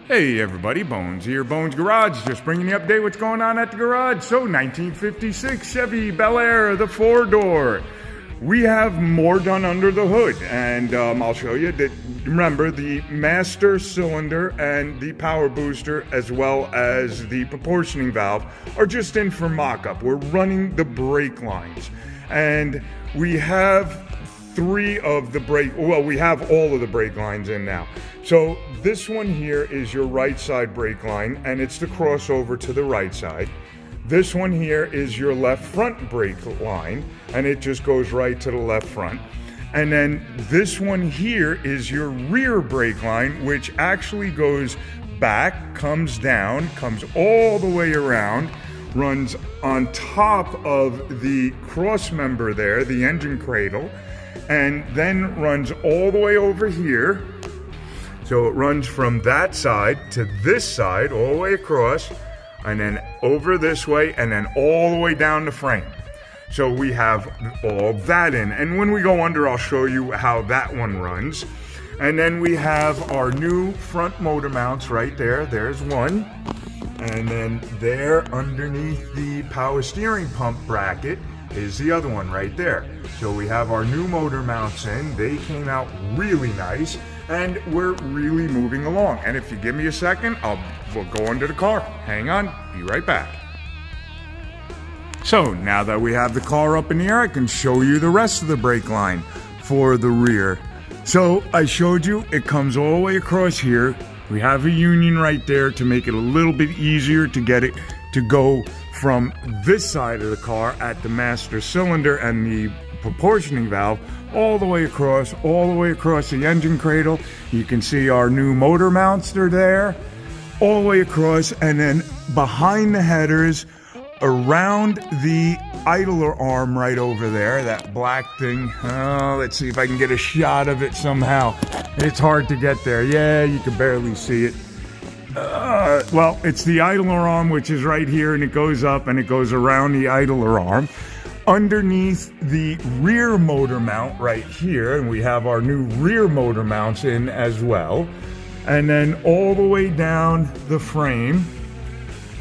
Hey everybody, Bones here, Bones Garage, just bringing you an update what's going on at the garage. So 1956 Chevy Bel Air, the 4-door. We have more done under the hood, and I'll show you that. Remember, the master cylinder and the power booster as well as the proportioning valve are just in for mock-up. We're running the brake lines, and we have we have all of the brake lines in now. So this one here is your right side brake line, and it's the crossover to the right side. This one here is your left front brake line, and it just goes right to the left front. And then this one here is your rear brake line, which actually goes back, comes down, comes all the way around, runs on top of the cross member there, the engine cradle, and then runs all the way over here. So it runs from that side to this side, all the way across, and then over this way, and then all the way down the frame. So we have all that in. And when we go under, I'll show you how that one runs. And then we have our new front motor mounts right there. There's one. And then there underneath the power steering pump bracket is the other one right there. So we have our new motor mounts in. They came out really nice, and we're really moving along. And if you give me a second, we'll go under the car. Hang on, be right back. So now that we have the car up in the air, I can show you the rest of the brake line for the rear. So I showed you it comes all the way across here. We have a union right there to make it a little bit easier to get it to go from this side of the car at the master cylinder and the proportioning valve all the way across the engine cradle. You can see our new motor mounts are there all the way across, and then behind the headers around the idler arm right over there, that black thing. Let's see if I can get a shot of it somehow. It's hard to get there. Yeah, you can barely see it. Well, it's the idler arm, which is right here, and it goes up and it goes around the idler arm. Underneath the rear motor mount right here, and we have our new rear motor mounts in as well. And then all the way down the frame,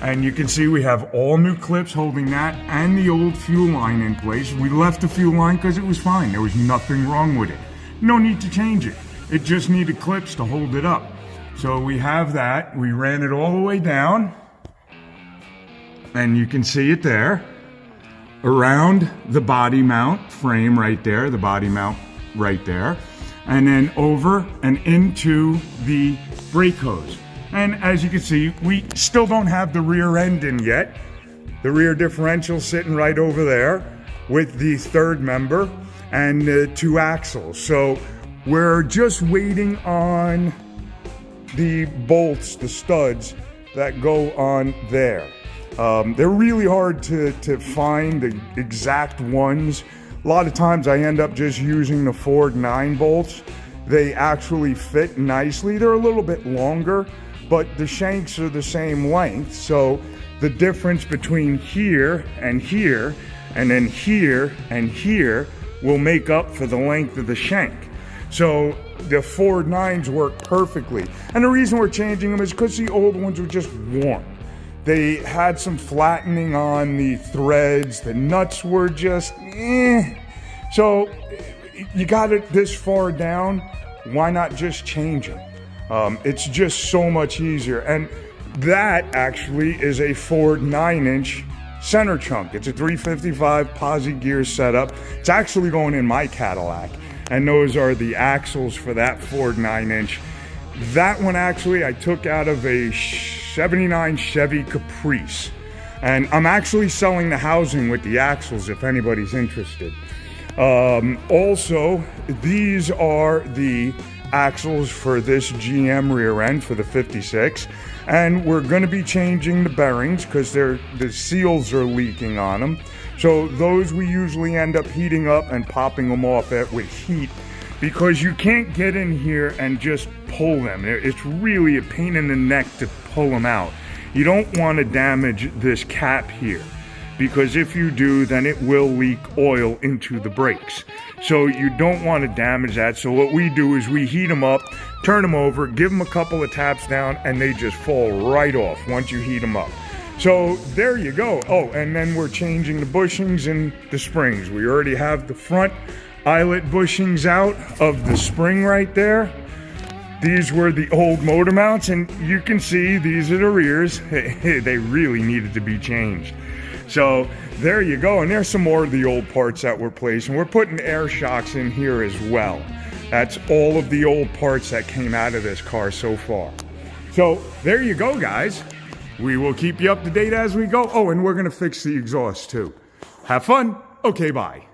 and you can see we have all new clips holding that and the old fuel line in place. We left the fuel line because it was fine. There was nothing wrong with it. No need to change it. It just needed clips to hold it up. So we have that. We ran it all the way down, and you can see it there around the body mount frame right there, the body mount right there, and then over and into the brake hose. And as you can see, we still don't have the rear end in yet. The rear differential sitting right over there with the third member and the 2 axles. So we're just waiting on the bolts, the studs that go on there. They're really hard to find the exact ones. A lot of times I end up just using the Ford 9 bolts. They actually fit nicely. They're a little bit longer, but the shanks are the same length. So the difference between here, and then here and here will make up for the length of the shank. So the Ford 9s work perfectly. And the reason we're changing them is because the old ones were just worn. They had some flattening on the threads. The nuts were just, So you got it this far down, why not just change them? It's just so much easier. And that actually is a Ford 9-inch center chunk. It's a 355 posi gear setup. It's actually going in my Cadillac. And those are the axles for that Ford 9-inch. That one actually I took out of a 79 Chevy Caprice. And I'm actually selling the housing with the axles if anybody's interested. Also, these are the axles for this GM rear end for the 56. And we're going to be changing the bearings because the seals are leaking on them. So those we usually end up heating up and popping them off with heat, because you can't get in here and just pull them. It's really a pain in the neck to pull them out. You don't want to damage this cap here, because if you do, then it will leak oil into the brakes. So you don't want to damage that. So what we do is we heat them up, turn them over, give them a couple of taps down, and they just fall right off once you heat them up. So there you go. Oh, and then we're changing the bushings and the springs. We already have the front eyelet bushings out of the spring right there. These were the old motor mounts, and you can see these are the rears. They really needed to be changed. So there you go, and there's some more of the old parts that were placed, and we're putting air shocks in here as well. That's all of the old parts that came out of this car so far. So there you go, guys. We will keep you up to date as we go. Oh, and we're gonna fix the exhaust too. Have fun. Okay, bye.